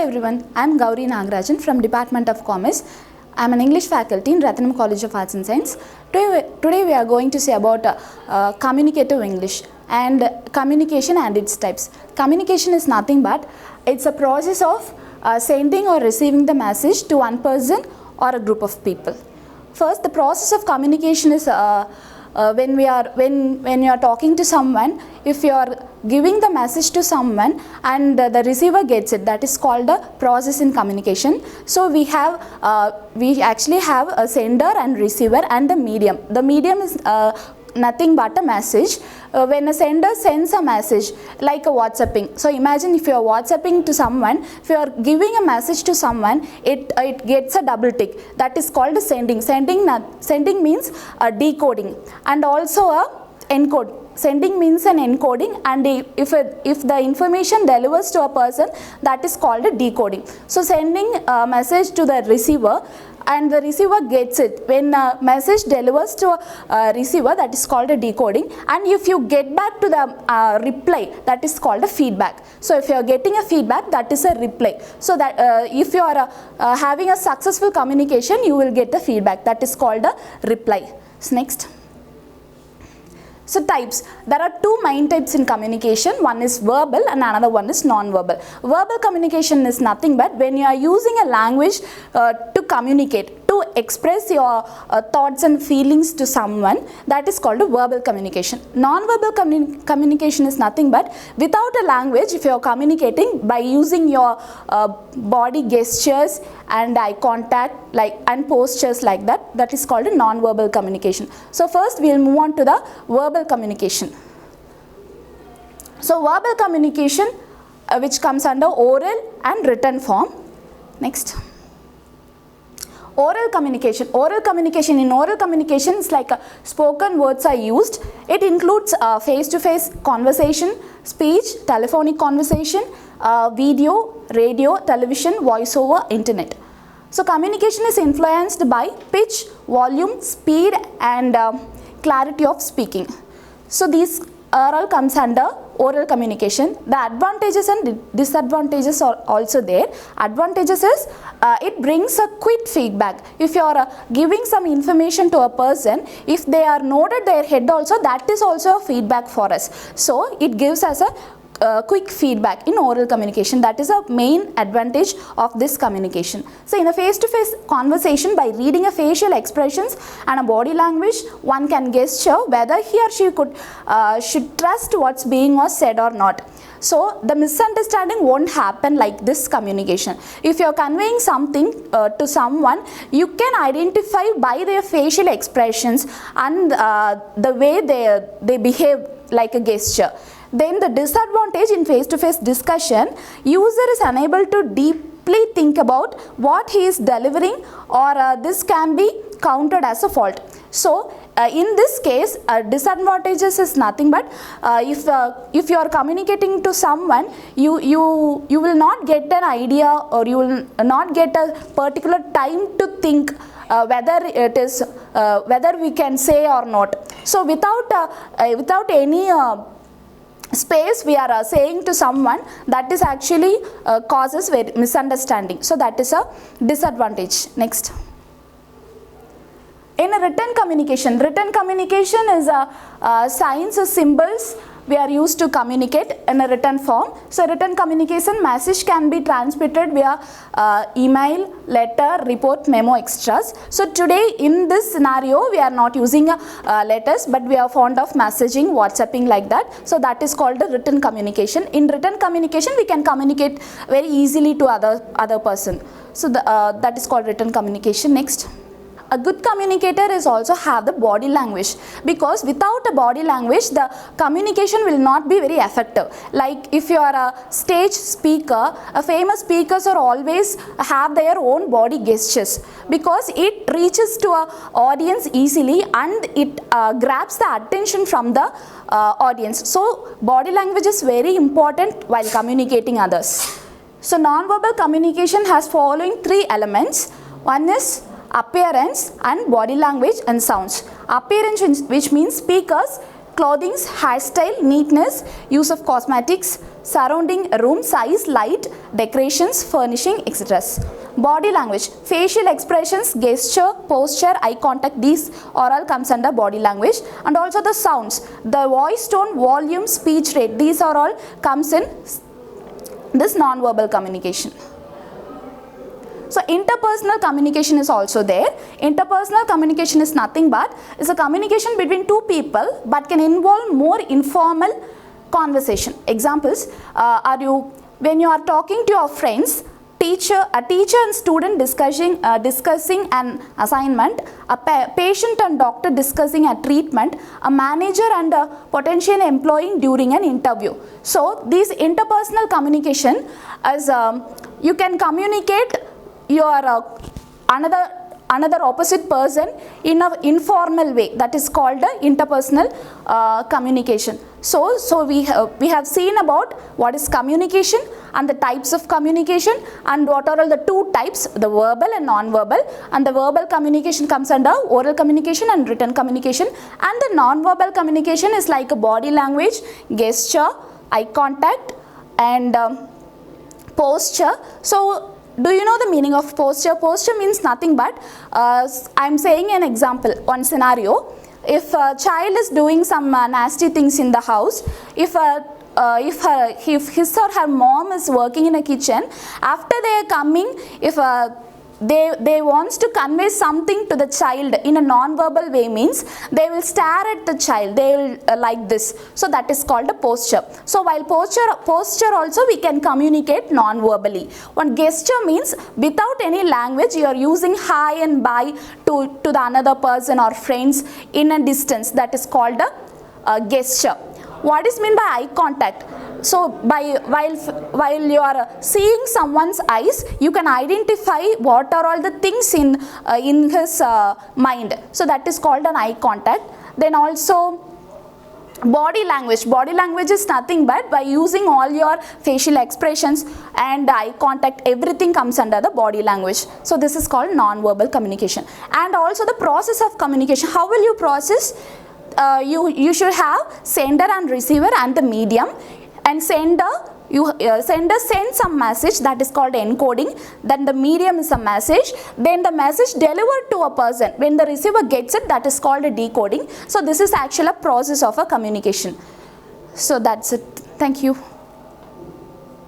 everyone, I am GOWRI Nagarajan from Department of Commerce. I am an English faculty in Rathanam College of Arts and Science. Today we are going to say about communicative English and communication and its types. Communication is nothing but it's a process of sending or receiving the message to one person or a group of people. First, the process of communication is when you are talking to someone, if you are giving the message to someone and the receiver gets it, that is called the process in communication. So we actually have a sender and receiver and the medium. The medium is nothing but a message. When a sender sends a message like a WhatsApping, so imagine if you are WhatsApping to someone, if you are giving a message to someone, it gets a double tick, that is called sending. Sending means decoding and also a encode. Sending means an encoding, and if the information delivers to a person, that is called a decoding. So sending a message to the receiver and the receiver gets it. When a message delivers to a receiver, that is called a decoding, and if you get back to the reply, that is called a feedback. So if you are getting a feedback, that is a reply. So that if you are having a successful communication, you will get the feedback, that is called a reply. So next. So types, there are two main types in communication. One is verbal and another one is non-verbal. Verbal communication is nothing but when you are using a language to communicate, to express your thoughts and feelings to someone, that is called a verbal communication. Non-verbal communication is nothing but without a language, if you are communicating by using your body gestures and eye contact and postures like that, that is called a non-verbal communication. So first we will move on to the verbal communication. So verbal communication which comes under oral and written form. Next. Oral communication. In oral communication is like spoken words are used. It includes face-to-face conversation, speech, telephonic conversation, video, radio, television, voiceover, internet. So communication is influenced by pitch, volume, speed and clarity of speaking. So these all comes under oral communication. The advantages and disadvantages are also there. Advantages is it brings a quick feedback. If you are giving some information to a person, if they are noted their head also, that is also a feedback for us. So it gives us a quick feedback in oral communication. That is a main advantage of this communication. So in a face-to-face conversation, by reading a facial expressions and a body language, one can gesture whether he or she should trust what's being was said or not. So the misunderstanding won't happen like this communication. If you are conveying something to someone, you can identify by their facial expressions and the way they behave like a gesture. Then the disadvantage in face-to-face discussion, user is unable to deeply think about what he is delivering, or this can be counted as a fault. So in this case, disadvantages is nothing but if you are communicating to someone, you will not get an idea, or you will not get a particular time to think whether we can say or not. So without any space we are saying to someone, that is actually causes misunderstanding. So that is a disadvantage. Next. In a written communication is a signs or symbols we are used to communicate in a written form. So written communication, message can be transmitted via email, letter, report, memo, extras. So today in this scenario we are not using letters, but we are fond of messaging, WhatsApping like that. So that is called the written communication. In written communication we can communicate very easily to other person. So that is called written communication. Next. A good communicator is also have the body language, because without a body language the communication will not be very effective. Like if you are a stage speaker, famous speakers are always have their own body gestures, because it reaches to a audience easily and it grabs the attention from the audience. So body language is very important while communicating others. So non-verbal communication has following three elements. One is appearance and body language and sounds. Appearance, which means speakers clothing, hairstyle, neatness, use of cosmetics, surrounding room size, light, decorations, furnishing, etc. Body language, facial expressions, gesture, posture, eye contact, these are all comes under body language. And also the sounds, the voice tone, volume, speech rate, these are all comes in this non-verbal communication. So interpersonal communication is also there. Interpersonal communication is nothing but is a communication between two people but can involve more informal conversation. Examples when you are talking to your friends, a teacher and student discussing an assignment, a patient and doctor discussing a treatment, a manager and a potential employee during an interview. So this interpersonal communication is you can communicate your another opposite person in an informal way, that is called interpersonal communication. So we have seen about what is communication and the types of communication and what are all the two types, the verbal and non-verbal, and the verbal communication comes under oral communication and written communication, and the non-verbal communication is like a body language, gesture, eye contact and posture. So do you know the meaning of posture? Posture means nothing but, I am saying an example, one scenario. If a child is doing some nasty things in the house, if his or her mom is working in a kitchen, after they are coming, if they wants to convey something to the child in a non-verbal way, means they will stare at the child, they will like this. So that is called a posture. So while posture also we can communicate non-verbally. One gesture means without any language you are using hi and bye to the another person or friends in a distance, that is called a gesture. What is meant by eye contact? So while you are seeing someone's eyes, you can identify what are all the things in his mind. So that is called an eye contact. Then also body language. Body language is nothing but by using all your facial expressions and eye contact, everything comes under the body language. So this is called non-verbal communication. And also the process of communication. How will you process? You should have sender and receiver and the medium. And sender sends some message, that is called encoding. Then the medium is a message. Then the message delivered to a person. When the receiver gets it, that is called a decoding. So this is actually a process of a communication. So that's it. Thank you.